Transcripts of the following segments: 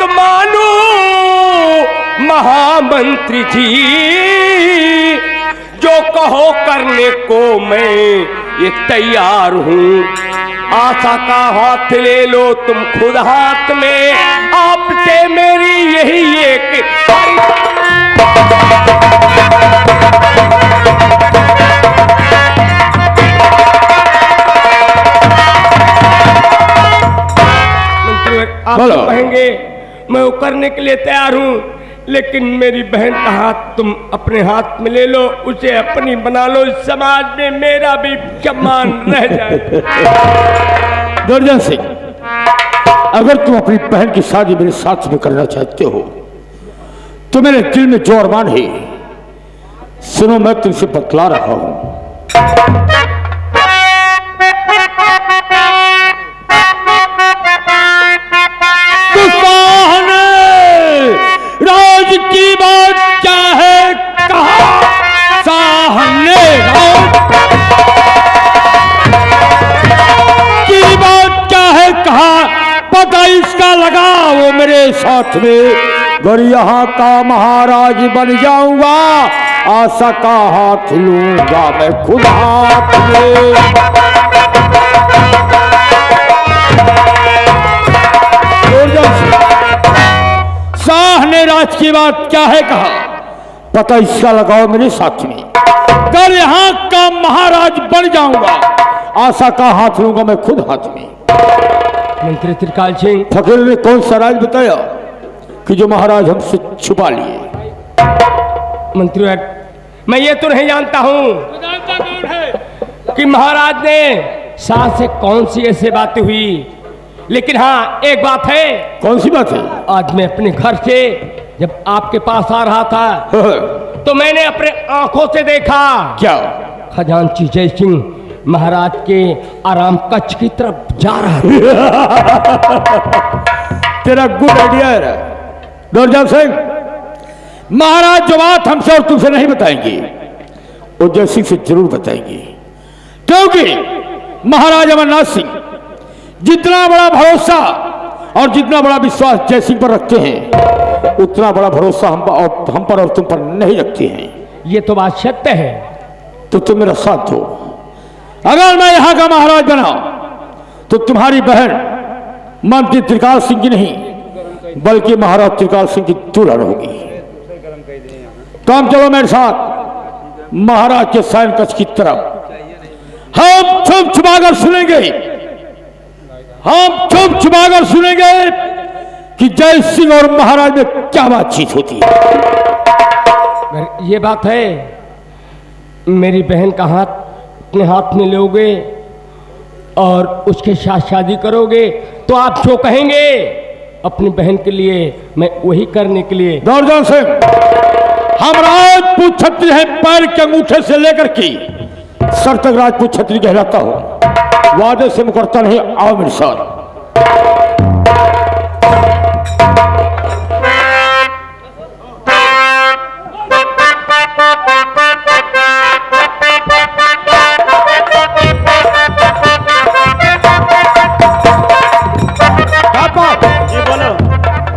बात मानो महामंत्री जी, जो कहो करने को मैं ये तैयार हूँ। आशा का हाथ ले लो तुम खुद हाथ में, आपसे मेरी यही एक आप तो कहेंगे मैं वो करने के लिए तैयार हूँ, लेकिन मेरी बहन का हाथ तुम अपने हाथ में ले लो, उसे अपनी बना लो, समाज में मेरा भी सम्मान रह जाए। दुर्जन सिंह, अगर तुम अपनी बहन की शादी मेरे साथ में करना चाहते हो तो मेरे दिल में जो अरमान है, सुनो मैं तुमसे बतला रहा हूं। राज की बात क्या है कहा, साहने राज की बात क्या है कहा, पता इसका लगा वो मेरे साथ में, और यहाँ का महाराज बन जाऊंगा, आशा का हाथ लूंगा मैं खुद हाथ में। शाह ने राज की बात क्या है कहा, पता इसका लगाओ मेरे साथ में, कल यहाँ का महाराज बन जाऊंगा, आशा का हाथ लूंगा मैं खुद हाथ में। मंत्री त्रिकाल सिंह, फकीर ने कौन सा राज बताया कि जो महाराज हमसे छुपा लिए? मंत्री मैं ये तो नहीं जानता हूँ कि महाराज ने शाह से कौन सी ऐसी बातें हुई, लेकिन हाँ एक बात है। कौन सी बात है? आज मैं अपने घर से जब आपके पास आ रहा था तो मैंने अपने आंखों से देखा। क्या? खजांची जय सिंह महाराज के आराम कक्ष की तरफ जा रहा था। तेरा गुड आइडिया है दुर्जन सिंह। महाराज जो बात हमसे और तुमसे नहीं बताएंगे वो जय सिंह से जरूर बताएंगे, क्योंकि महाराज अमरनाथ सिंह जितना बड़ा भरोसा और जितना बड़ा विश्वास जय सिंह पर रखते हैं, उतना बड़ा भरोसा हम पर और तुम पर नहीं रखते हैं। ये तो बात सत्य है। तो तुम मेरा साथ दो। अगर मैं यहाँ का महाराज बना तो तुम्हारी बहन मंत्री त्रिकाल सिंह की नहीं बल्कि महाराज त्रिकाल सिंह की दुल्हन होगी। काम चलो मेरे साथ महाराज के शयन कक्ष की तरफ। हम छुप छुपाकर सुनेंगे, हम छुप छुपाकर सुनेंगे कि जय सिंह और महाराज में क्या बातचीत होती है। ये बात है, मेरी बहन का हाथ अपने हाथ में लोगे और उसके साथ शादी करोगे तो आप जो कहेंगे अपनी बहन के लिए मैं वही करने के लिए। दुर्जन सिंह, हम राजपूत क्षत्रिय हैं, पैर के अंगूठे से लेकर के सर तक राजपूत क्षत्रिय कहलाता हूं, वादे से मुकरता नहीं। आओ मेरे साथ।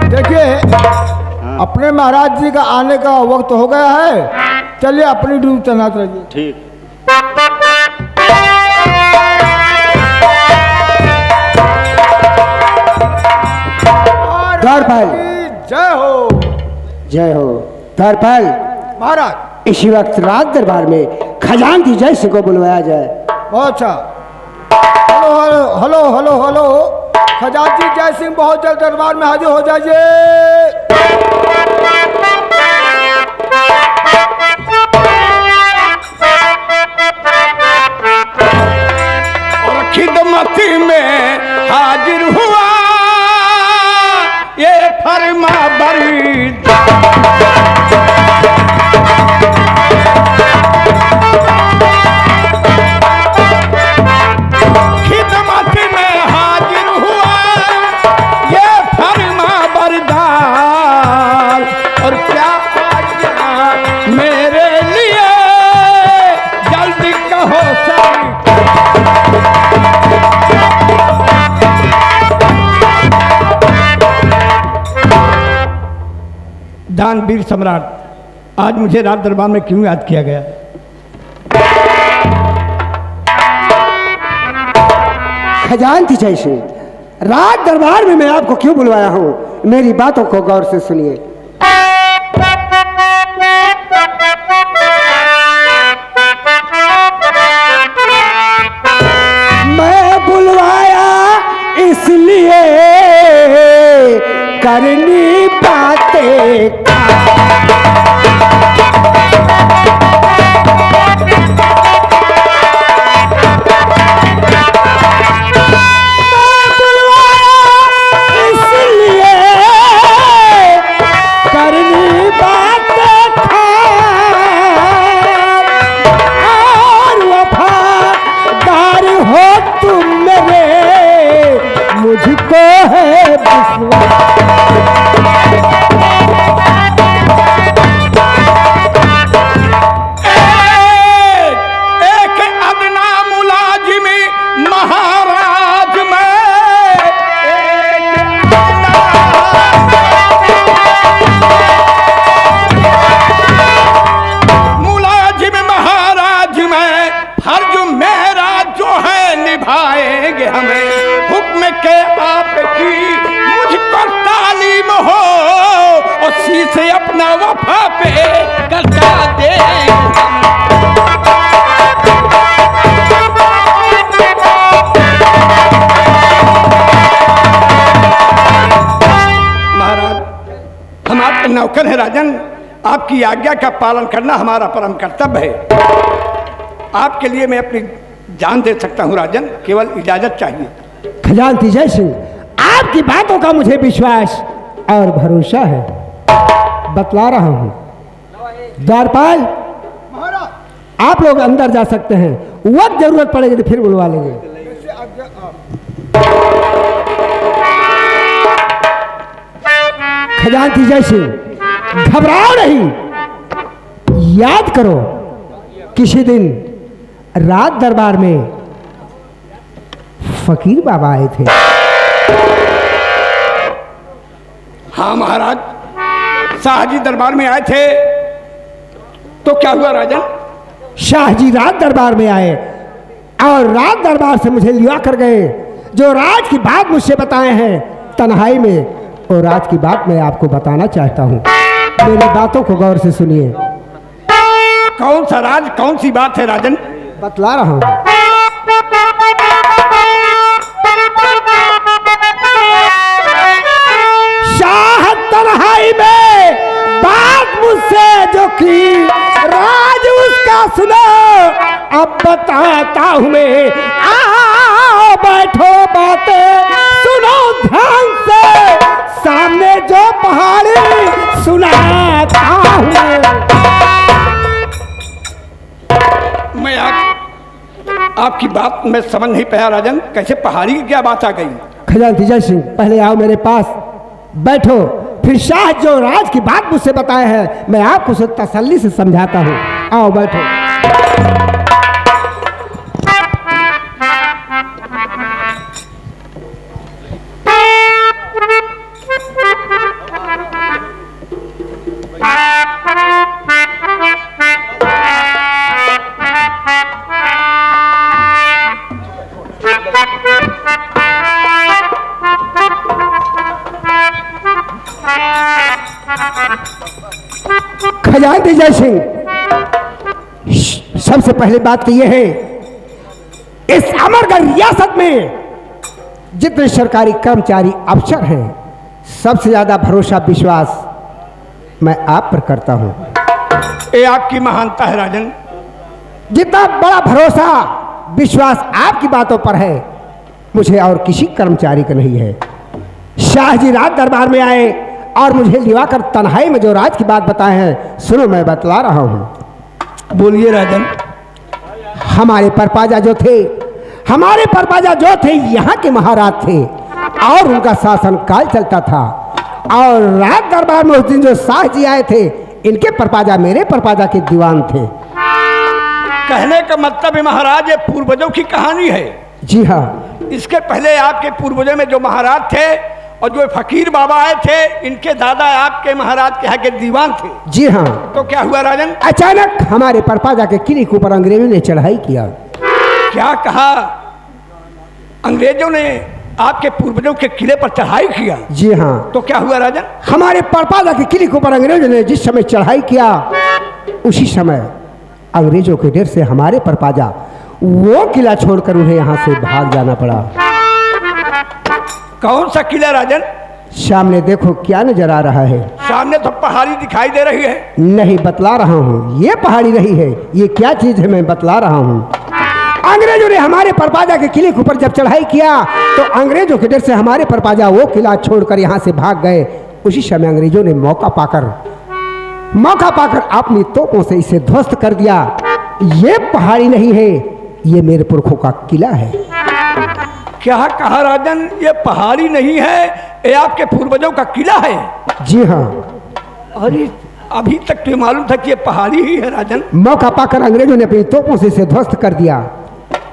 देखिए अपने महाराज जी का आने का वक्त हो गया है, चलिए अपनी ड्यूटी तैनात रहिए। ठीक। धरफल जय हो। जय हो। धरफल महाराज, इसी वक्त राज दरबार में खजांची जय सिंह को बुलवाया जाए। बहुत अच्छा। Hello hello hello hello hello, खजांची जय सिंह बहुत जल्द दरबार में हाजिर हो जाइए। और खिदमत में हाजिर हुआ ये फरमा बरी। दानवीर सम्राट, आज मुझे राज दरबार में क्यों याद किया गया? खजांची जय सिंह, राज दरबार में मैं आपको क्यों बुलवाया हूँ, मेरी बातों को गौर से सुनिए। मैं बुलवाया इसलिए करनी बातें मुझको है एक अदना मुलाजिम महाराज में, मुलाजिम महाराज में फर्ज मेरा जो है निभाएंगे हमें, हुक्म के आपकी मुझको तालीम हो और शीशे अपना वफा पे करता दे। महाराज, हम आपके नौकर हैं राजन, आपकी आज्ञा का पालन करना हमारा परम कर्तव्य है। आपके लिए मैं अपनी जान दे सकता हूँ राजन, केवल इजाजत चाहिए। खजांची जय सिंह, आपकी बातों का मुझे विश्वास और भरोसा है, बतला रहा हूं। द्वारपाल, आप लोग अंदर जा सकते हैं, वक्त जरूरत पड़ेगी तो फिर बुलवा लेंगे। खजांची जय सिंह, घबराओ नहीं, याद करो किसी दिन राज दरबार में फकीर बाबा आए थे। हाँ महाराज, शाहजी दरबार में आए थे, तो क्या हुआ राजन? शाहजी राज दरबार में आए और राज दरबार से मुझे लिया कर गए, जो राज की बात मुझसे बताए हैं तन्हाई में, और राज की बात मैं आपको बताना चाहता हूँ, मेरी बातों को गौर से सुनिए। कौन सा राज, कौन सी बात है राजन? बतला रहा हूँ। शाह तन्हाई में बात मुझसे जो की, राज उसका सुनो, अब बताता हूँ मैं। आओ बैठो, बातें सुनो ध्यान से, सामने जो पहाड़ी सुनाता हूँ मैं आपकी बात में समझ नहीं पाया राजन, कैसे पहाड़ी की क्या बात आ गई? खजांची जय सिंह, पहले आओ मेरे पास, बैठो, फिर शाह जो राज की बात मुझसे बताए हैं मैं आपको उसे तसल्ली से समझाता हूँ। आओ बैठो। खजांची जय सिंह, सबसे पहले बात तो यह है, इस अमरगढ़ रियासत में जितने सरकारी कर्मचारी अफसर हैं, सबसे ज्यादा भरोसा विश्वास मैं आप पर करता हूं। ये आपकी महानता है राजन। जितना बड़ा भरोसा विश्वास आपकी बातों पर है, मुझे और किसी कर्मचारी का नहीं है। शाहजी राज दरबार में आए और मुझे लिवाकर तन्हाई में जो राज की बात बताए हैं, सुनो मैं बतला रहा हूं। बोलिए राजन। हमारे परपाजा जो थे यहाँ के महाराज थे और उनका शासन काल चलता था, और राज दरबार में उस दिन जो शाह जी आए थे, इनके परपाजा मेरे परपाजा के दीवान थे। कहने का मतलब है महाराज, ये पूर्वजों की कहानी है। जी हाँ। इसके पहले आपके पूर्वजों में जो महाराज थे और जो फकीर बाबा आए थे इनके दादा आपके महाराज के यहाँ के दीवान थे। जी हाँ। तो क्या हुआ राजन? अचानक हमारे परपाजा के किले के ऊपर अंग्रेजों ने चढ़ाई किया। क्या कहा? अंग्रेजों ने आपके पूर्वजों के किले पर चढ़ाई किया? जी हाँ। तो क्या हुआ राजन? हमारे परपाजा के किले के ऊपर अंग्रेजों ने जिस समय चढ़ाई किया उसी समय अंग्रेजों के डर से हमारे परपाजा वो किला छोड़कर उन्हें यहाँ से भाग जाना पड़ा। कौन सा किला राजन? सामने देखो क्या नजर आ रहा है? सामने तो पहाड़ी दिखाई दे रही है। नहीं, बतला रहा हूँ, ये पहाड़ी नहीं है। ये क्या चीज है मैं बतला रहा हूँ। अंग्रेजों ने हमारे परपाजा के किले के ऊपर जब चढ़ाई किया तो अंग्रेजों के डर से हमारे परपाजा वो किला छोड़कर यहाँ से भाग गए। उसी समय अंग्रेजों ने मौका पाकर अपनी तोपों से इसे ध्वस्त कर दिया। ये पहाड़ी नहीं है, ये मेरे पुरखों का किला है। क्या कहा राजन? ये पहाड़ी नहीं है, ये आपके पूर्वजों का किला है? जी हाँ। अरे अभी तक तो मालूम था कि ये पहाड़ी ही है राजन। मौका पाकर अंग्रेजों ने अपनी तोपों से इसे ध्वस्त कर दिया।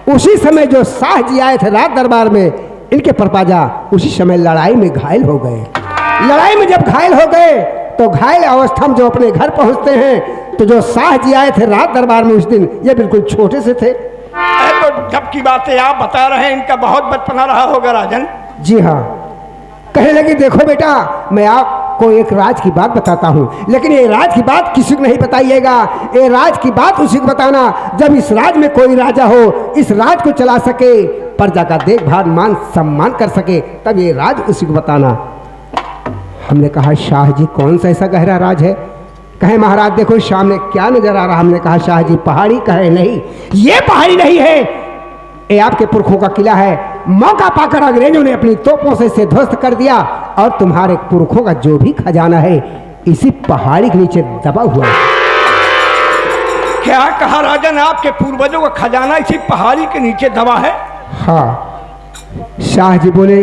उसी समय जो शाह जी आए थे राज दरबार में, इनके परपाजा उसी समय लड़ाई में घायल हो गए। लड़ाई में जब घायल हो गए तो घायल अवस्था में जो अपने घर पहुंचते हैं तो जो शाह जी आए थे राज दरबार में उस दिन ये बिल्कुल छोटे से थे। तो जब की बातें आप बता रहे हैं इनका बहुत बचपना रहा होगा राजन। जी हाँ। कहने लगी देखो बेटा, मैं आपको एक राज की बात बताता हूँ, लेकिन ये राज की बात किसी को नहीं बताइएगा। ये राज की बात उसी को बताना जब इस राज में कोई राजा हो, इस राज को चला सके, प्रजा का देखभाल मान सम्मान कर सके, तब ये राज उसी को बताना। हमने कहा शाह जी कौन सा ऐसा गहरा राज है? कहे महाराज देखो सामने क्या नजर आ रहा। हमने कहा शाह जी पहाड़ी? कहे नहीं, ये पहाड़ी नहीं है, ये आपके पुरखों का किला है। मौका पाकर अंग्रेजों ने अपनी तोपों से इसे ध्वस्त कर दिया और तुम्हारे पुरखों का जो भी खजाना है इसी पहाड़ी के नीचे दबा हुआ है। क्या कहा राजन? आपके पूर्वजों का खजाना इसी पहाड़ी के नीचे दबा है? हाँ। शाह जी बोले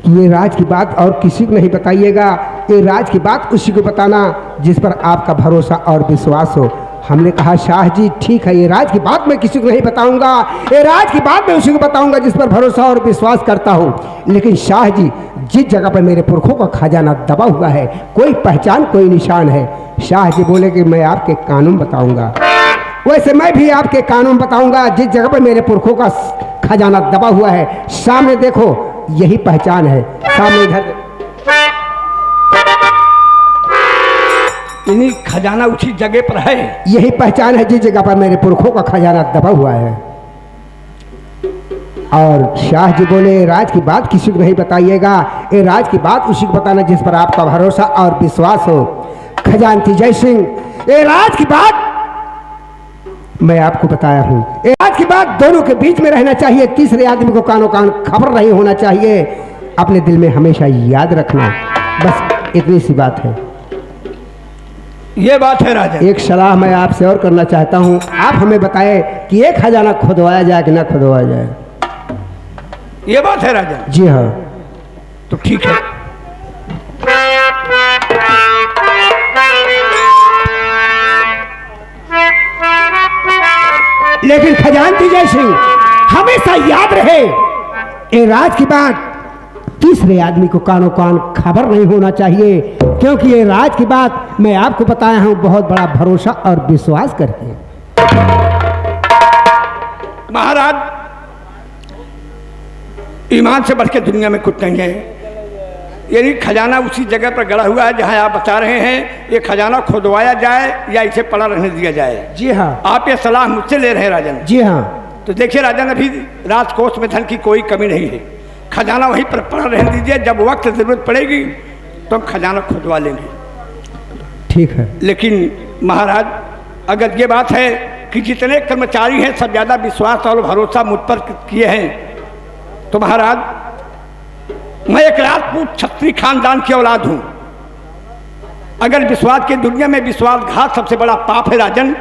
कि ये राज की बात और किसी को नहीं बताइएगा, ये राज की बात उसी को बताना जिस पर आपका भरोसा और विश्वास हो। हमने कहा शाह जी ठीक है, ये राज की बात मैं किसी को नहीं बताऊंगा, ये राज की बात मैं उसी को बताऊंगा जिस पर भरोसा और विश्वास करता हूँ। लेकिन शाह जी जिस जगह पर मेरे पुरखों का खजाना दबा हुआ है, कोई पहचान कोई निशान है। शाह जी बोले कि मैं आपके कानून बताऊंगा। वैसे मैं भी आपके कानून बताऊंगा। जिस जगह पर मेरे पुरखों का खजाना दबा हुआ है सामने देखो, यही पहचान है। सामने इधर इन्हीं खजाना उसी जगह पर है। यही पहचान है जिस जगह पर मेरे पुरखों का खजाना दबा हुआ है। और शाह जी बोले राज की बात किसी को नहीं बताइएगा, ये राज की बात उसी को बताना जिस पर आपका भरोसा और विश्वास हो। खजानती जय सिंह, ये राज की बात मैं आपको बताया हूँ। ये राज की बात दोनों के बीच में रहना चाहिए, तीसरे आदमी को कानों कान खबर नहीं होना चाहिए। अपने दिल में हमेशा याद रखना, बस इतनी सी बात है। ये बात है राजा। एक सलाह मैं आपसे और करना चाहता हूँ, आप हमें बताएं कि ये खजाना खुदवाया जाए कि ना खुदवाया जाए। ये बात है राजा। जी हाँ। तो ठीक है। लेकिन खजानती जय सिंह हमेशा याद रहे, ये राज की बात तीसरे आदमी को कानों कान खबर नहीं होना चाहिए, क्योंकि ये राज की बात मैं आपको बताया हूं बहुत बड़ा भरोसा और विश्वास करके। महाराज, ईमान से बढ़ के दुनिया में कुछ नहीं है। यानी खजाना उसी जगह पर गड़ा हुआ है जहां आप बता रहे हैं। ये खजाना खुदवाया जाए या इसे पड़ा रहने दिया जाए? जी हाँ। आप ये सलाह मुझसे ले रहे हैं राजन? जी हाँ। तो देखिए राजन, अभी राजकोष में धन की कोई कमी नहीं है। खजाना वहीं पर पड़ा रहने दीजिए, जब वक्त जरूरत पड़ेगी तो हम खजाना खुदवा लेंगे। ठीक है। लेकिन महाराज, अगर ये बात है कि जितने कर्मचारी हैं सब ज़्यादा विश्वास और भरोसा मुझ पर किए हैं, तो महाराज मैं एक राजपूत क्षत्रिय खानदान की औलाद हूँ। अगर विश्वास की दुनिया में विश्वासघात सबसे बड़ा पाप है राजन।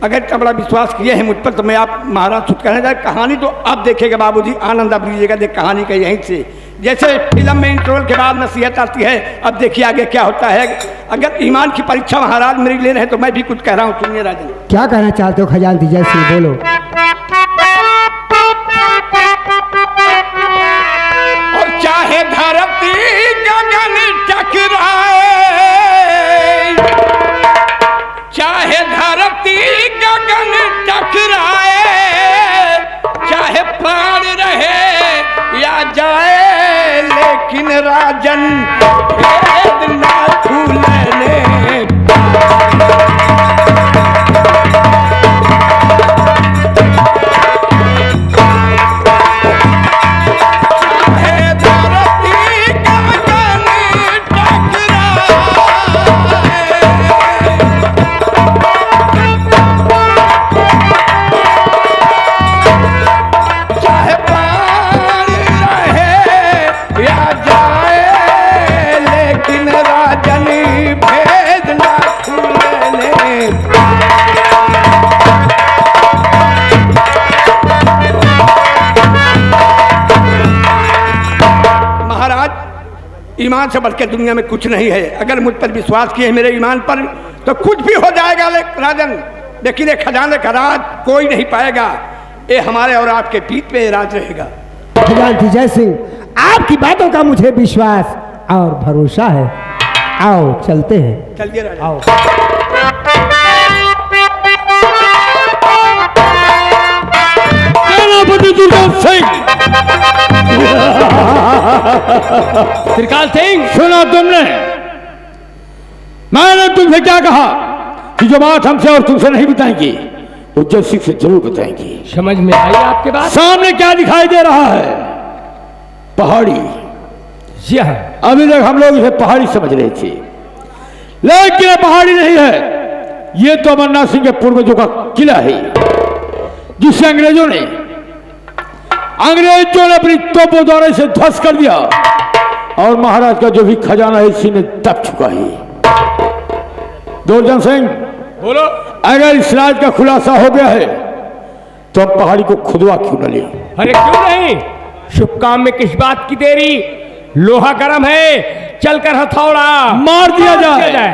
अगर इतना बड़ा विश्वास किए हैं मुझ पर, तो मैं आप महाराज खुद कहने जाए कहानी तो अब देखेगा बाबूजी, आनंद अब लीजिएगा देख कहानी का यहीं से। जैसे फिल्म में इंटरवल के बाद नसीहत आती है, अब देखिए आगे क्या होता है। अगर ईमान की परीक्षा महाराज मेरी ले रहे हैं तो मैं भी कुछ कह रहा हूँ, सुनिए राजन। क्या कहना चाहते हो खजानती जय सिंह, बोलो। और चाहे धरती राजन भेद ना खुलने। ईमान से बढ़ के दुनिया में कुछ नहीं है। अगर मुझ पर विश्वास किए मेरे ईमान पर तो कुछ भी हो जाएगा राजन, लेकिन ये खजाने का राज कोई नहीं पाएगा। ये हमारे और आपके पीठ पे राज रहेगा। खजानची जय सिंह, आपकी बातों का मुझे विश्वास और भरोसा है। आओ चलते हैं। चलिए राजा। आओ। सेनापति दुर्गा सिंह। त्रिकाल सिंह, सुना तुमने? मैंने तुमसे क्या कहा कि जो बात हमसे और तुमसे नहीं बताएंगी वो जज सिंह से जरूर बताएंगी। समझ में आई आपके बात? सामने क्या दिखाई दे रहा है? पहाड़ी। जी हाँ। अभी तक हम लोग इसे पहाड़ी समझ रहे थे, लेकिन ये पहाड़ी नहीं है। ये तो अमरनाथ सिंह के पूर्वजों का किला है, जिसे अंग्रेजों ने अपनी तोपों द्वारा इसे ध्वस्त कर दिया और महाराज का जो भी खजाना है इसी में दब चुका है। दुर्जन सिंह, बोलो। अगर इस राज का खुलासा हो गया है तो अब पहाड़ी को खुदवा क्यों न ले? अरे क्यों नहीं, शुभ काम में किस बात की देरी? लोहा गर्म है, चलकर हथौड़ा मार दिया जाए।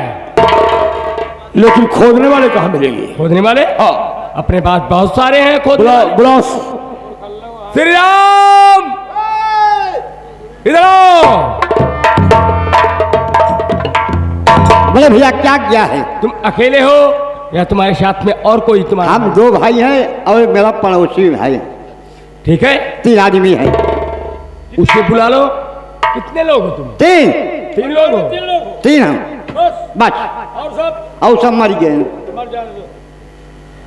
लेकिन खोदने वाले कहाँ मिलेंगे? खोदने वाले? हाँ, अपने पास बहुत सारे हैं खोदने वाले। बुलाओ। श्री राम, इधर आओ। बोले भैया क्या किया है? तुम अकेले हो या तुम्हारे साथ में और कोई तुम्हारा? हम दो भाई हैं और एक मेरा पड़ोसी भाई। ठीक है, 3 आदमी है। उसे बुला लो। कितने लोग हो तुम? 3 3 लोग हो। 3 हम बस, और सब मर गए।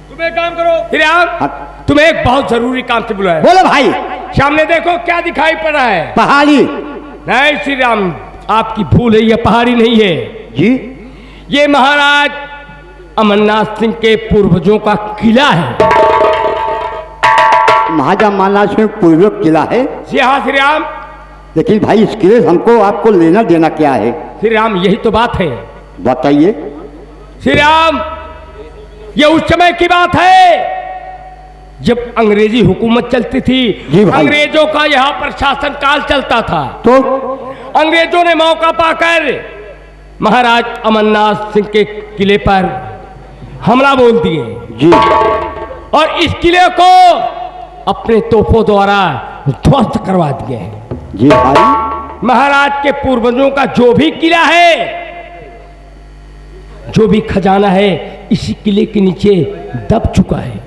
तुम एक काम करो श्री राम, तुम्हें एक बहुत जरूरी काम से बुलाया। बोलो भाई। सामने देखो क्या दिखाई पड़ रहा है? पहाड़ी। नहीं श्री राम, आपकी भूल है, ये पहाड़ी नहीं है जी। ये महाराज अमरनाथ सिंह के पूर्वजों का किला है। महाराजा अमरनाथ सिंह पूर्व किला है। जी हाँ श्री राम। लेकिन भाई इस किले हमको आपको लेना देना क्या है? श्री राम यही तो बात है। बताइए। श्री राम, ये उस समय की बात है जब अंग्रेजी हुकूमत चलती थी। जी भाई। अंग्रेजों का यहाँ पर शासन काल चलता था। तो अंग्रेजों ने मौका पाकर महाराज अमरनाथ सिंह के किले पर हमला बोल दिए जी। और इस किले को अपने तोपों द्वारा ध्वस्त करवा दिए हैं। जी भाई। महाराज के पूर्वजों का जो भी किला है, जो भी खजाना है, इसी किले के नीचे दब चुका है।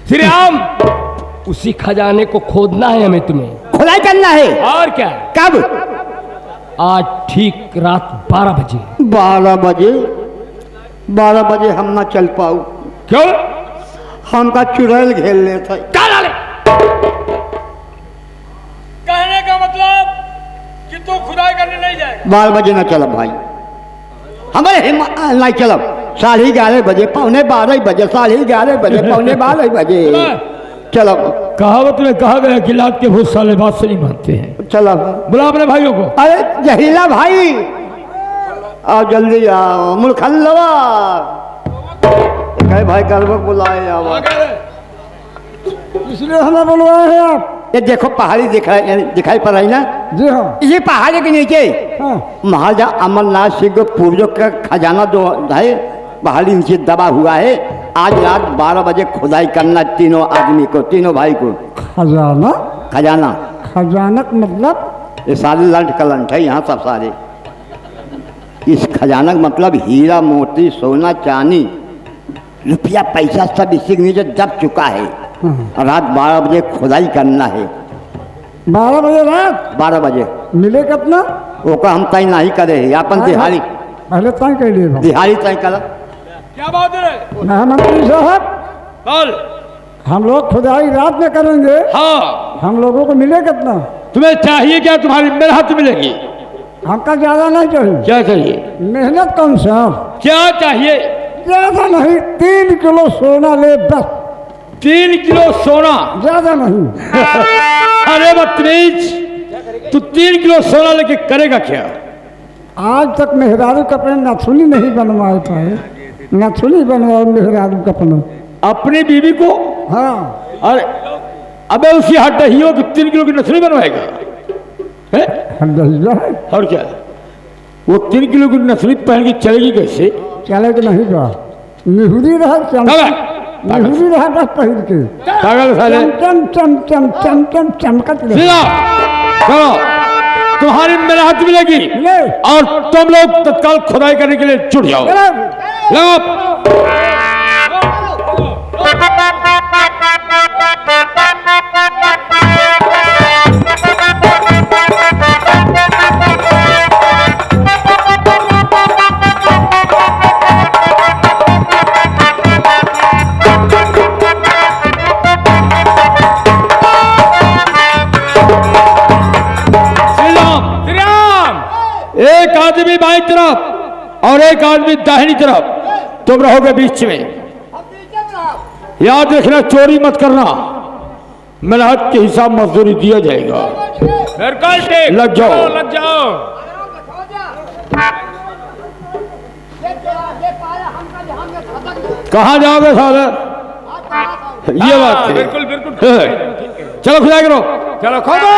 श्री राम, उसी खजाने को खोदना है हमें, तुम्हें खुदाई करना है। और क्या? कब? आज ठीक रात 12 बजे। 12 बजे? 12 बजे हम ना चल पाऊ। क्यों? हमका चुड़ैल घेर लेता। क्या डाले? कहने का मतलब कि तू खुदाई करने नहीं जाएगा। 12 बजे ना चलब भाई, हमारे नहीं चलब। 11:30 बजे, 11:45 बजे, 11:30 बजे, 11:45 बजे चलब। कहावत में कहा गया कि लात के भूत साले बात से नहीं मानते हैं। चलब। बुला अपने भाइयों को। अरे जहीला भाई, आओ जल्दी आओ। मुलखल्लवा कहे भाई करबो बुलाए आओ। इसलिए हमें बुलवाए हैं आप? ये देखो पहाड़ी दिखाई पड़ रही ना? जी हाँ। ये पहाड़ी के नीचे हाँ। महाराजा अमरनाथ सिंह के पूर्वजों का खजाना जो है पहाड़ी नीचे दबा हुआ है। आज रात 12 बजे खुदाई करना तीनों आदमी को, तीनों भाई को। खजाना? खजाना खजानक मतलब? ये सारे लंट कलंट है यहाँ सब सारे। इस खजाना का मतलब हीरा मोती सोना चांदी रुपया पैसा सब इसी के नीचे दब चुका है। रात 12 बजे खुदाई करना है। 12 बजे रात? 12 बजे। मिले कितना? ओका हम तय नहीं करे है अपन दिहाड़ी पहले तय कर लिए दिहाड़ी तय कर। क्या बात है? महामंत्री साहब, बोल। हम लोग खुदाई रात में करेंगे, हाँ, हम लोगों को मिले कितना? तुम्हें चाहिए क्या? तुम्हारी मेहनत मिलेगी। हमका ज्यादा नहीं चाहिए। क्या चाहिए? मेहनत कम से कम। क्या चाहिए? ज्यादा नहीं, 3 किलो सोना ले बस। 3 किलो सोना? ज्यादा नहीं। अरे बदतमीज, तू 3 किलो सोना लेके करेगा क्या? आज तक मेहरारू कपड़े नथुनी नहीं बनवा पाए, नथुनी बनवाओ मेहरारू कपड़े। अपनी बीवी को? हाँ। अरे अबे उसी हड्डियों की 3 किलो की नथनी बनवाएगा है? हड्डिया है। और क्या वो 3 किलो की नथनी पहन के चलेगी कैसे? चले कि नहीं बा? निहुरी रहा निहुरी रहा बस पहन के पागल साले। चम चम चम चम चम चमकत रहे। सीधा चलो, तुम्हारी मेहनत मिलेगी ले। और तुम लोग तत्काल खुदाई करने के लिए जुट जाओ। लगाओ। एक आदमी बाईं तरफ और एक आदमी दाहिनी तरफ, तुम रहोगे बीच में। याद रखना, चोरी मत करना, मेहनत के हिसाब मजदूरी दिया जाएगा। बिल्कुल ठीक। लग जाओ। लग जाओ। कहाँ जाओगे साले? ये बात है। बिल्कुल बिल्कुल। चलो खुदाई करो। चलो खोदो।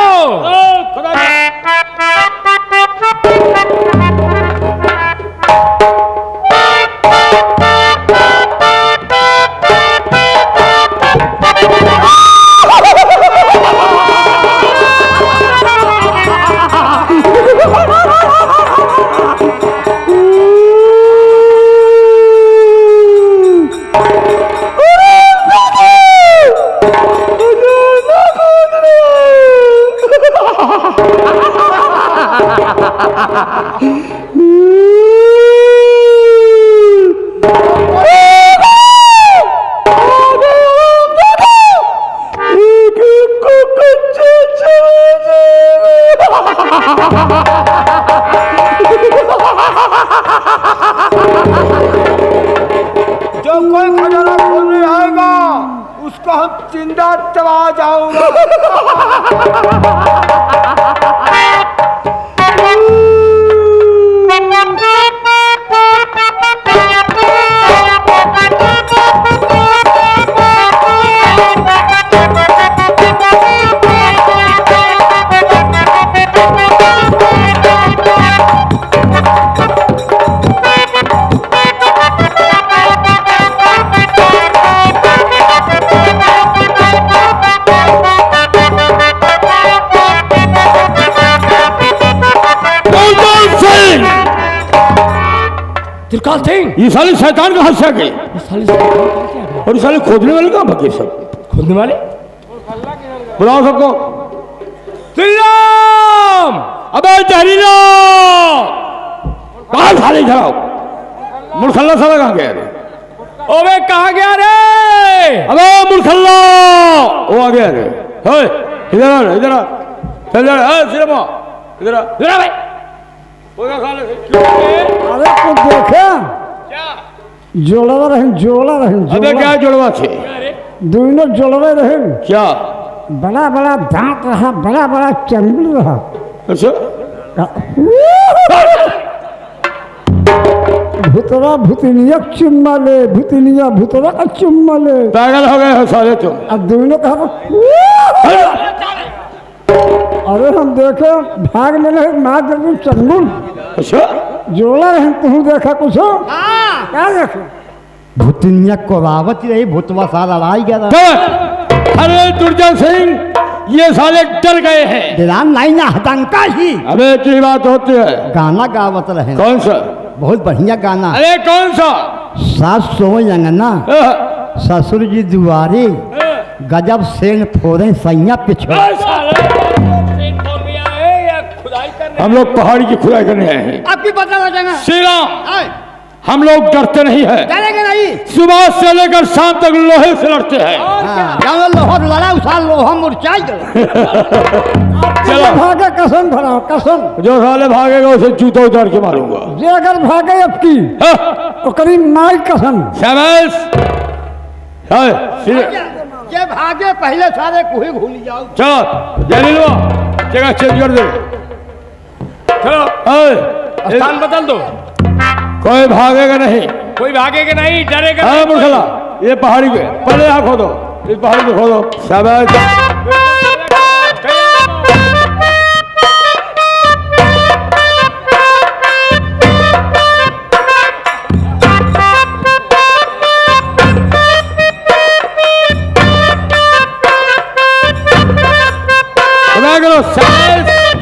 जो कोई खजाना खोलने आएगा उसको हम जिंदा चबा जाऊंगा। त्रिकाल सिंह, ये साले शैतान कहाँ से आ गए? साले से क्या और ये साले खोदने वाले कहाँ भगे सब? खोदने वाले? बुलाओ सबको। श्रीराम। अबे जहरीला, कहाँ साले चलाओ? मुरसल्ला साला कहाँ गया? ओबे कहाँ गया रे? अबे मुरसल्ला, वो आ गया रे। इधर आ, इधर आ, चल जा। सिनेमा इधर आ, इधर आ भाई। होगा साले। अरे कुछ देखे जोड़वा रहे, जोड़ा रहे। अबे क्या जोड़वा थे? दोनों जोड़वे रहे। क्या? बड़ा बड़ा दांत रहा, बड़ा बड़ा चंगुल रहा। अच्छा, भुतरा भुतनिया चुम्मा ले, भुतनिया भुतरा का चुम्मा ले। पागल हो गए हो साले तुम। अब दोनों कहा अरे हम देखे भाग में रहे, मार दे चंगुल। अच्छा, जोड़ा रहे, तू देखा कुछ? क्या देखे? भूतनिया को रावत रही, भूतवा साला लड़ाई गया था। अरे दुर्जन सिंह, ये साले डर गए हैं। दिलान नहीं ना हतंका ही। अबे की बात होती है। गाना गावत रहे। कौन सा? बहुत बढ़िया गाना। अरे कौन सा? सास सो अंगना, ससुर जी दुआरे, गजब सेन फोरे सैया पिछड़। साले सेन फोड़ दिया है या खुदाई हम लोग पहाड़ी की खुदाई करने आए हैं। आपकी पता लगेगा। श्री राम, हम लोग डरते नहीं है, डरेंगे नहीं। सुबह से लेकर शाम तक लोहे से लड़ते हैं। जानो लोहा लड़ा उसा लोहा मुरझाई चलो भागे कसम भरा कसम। जो साले भागेगा उसे जूता उतार के मारूंगा। जे अगर भागे अब की तो करीब नाई कसम। शाबाश। है, जे भागे पहले सारे कुही भूल जाओ। चलो जल्दी लो, जगह चेंज कर दो। चलो स्थान बदल दो। कोई भागेगा नहीं। कोई भागेगा नहीं, डरेगा हाँ नहीं। मुर्खला, ये पहाड़ी के पहले यहाँ खोदो, इस पहाड़ी को खोदो। शाबाश। खुदा करो, शाबाश।